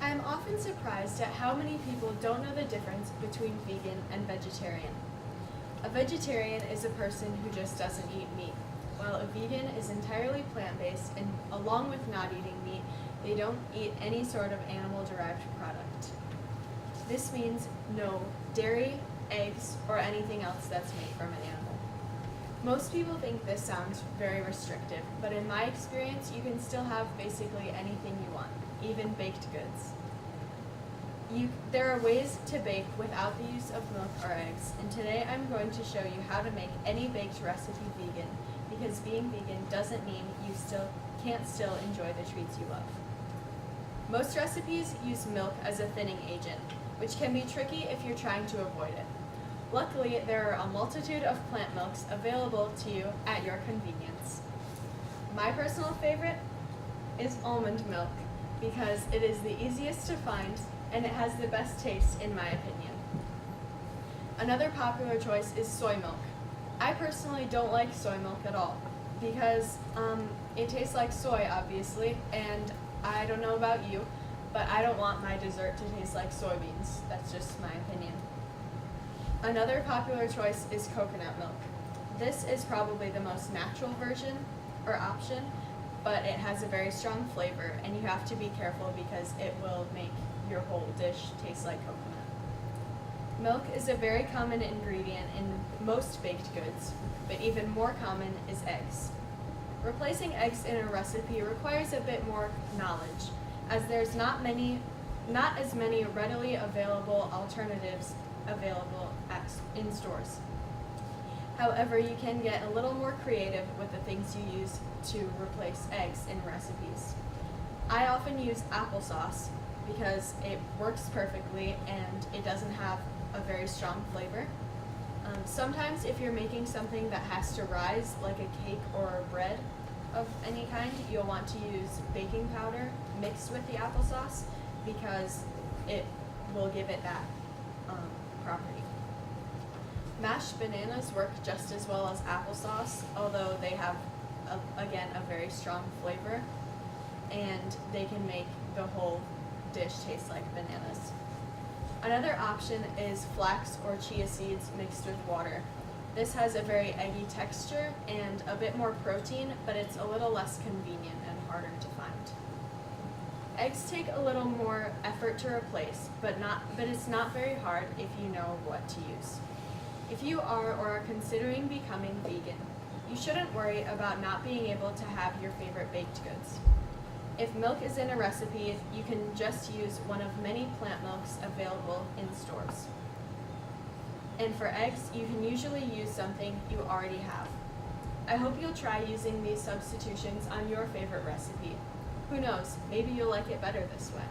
I am often surprised at how many people don't know the difference between vegan and vegetarian. A vegetarian is a person who just doesn't eat meat, while a vegan is entirely plant-based, and along with not eating meat, they don't eat any sort of animal-derived product. This means no dairy, eggs, or anything else that's made from an animal. Most people think this sounds very restrictive, but in my experience, you can still have basically anything you want, even baked goods. There are ways to bake without the use of milk or eggs, and today I'm going to show you how to make any baked recipe vegan, because being vegan doesn't mean you can't still enjoy the treats you love. Most recipes use milk as a thinning agent, which can be tricky if you're trying to avoid it. Luckily, there are a multitude of plant milks available to you at your convenience. My personal favorite is almond milk because it is the easiest to find and it has the best taste in my opinion. Another popular choice is soy milk. I personally don't like soy milk at all because it tastes like soy, obviously, and I don't know about you, but I don't want my dessert to taste like soybeans. That's just my opinion. Another popular choice is coconut milk. This is probably the most natural version or option, but it has a very strong flavor and you have to be careful because it will make your whole dish taste like coconut. Milk is a very common ingredient in most baked goods, but even more common is eggs. Replacing eggs in a recipe requires a bit more knowledge, as there's not as many readily available alternatives available in stores. However, you can get a little more creative with the things you use to replace eggs in recipes. I often use applesauce because it works perfectly and it doesn't have a very strong flavor. Sometimes if you're making something that has to rise, like a cake or bread of any kind, you'll want to use baking powder mixed with the applesauce because it will give it that property. Mashed bananas work just as well as applesauce, although they have, again, a very strong flavor, and they can make the whole dish taste like bananas. Another option is flax or chia seeds mixed with water. This has a very eggy texture and a bit more protein, but it's a little less convenient and harder to find. Eggs take a little more effort to replace, but it's not very hard if you know what to use. If you are or are considering becoming vegan, you shouldn't worry about not being able to have your favorite baked goods. If milk is in a recipe, you can just use one of many plant milks available in stores. And for eggs, you can usually use something you already have. I hope you'll try using these substitutions on your favorite recipe. Who knows, maybe you'll like it better this way.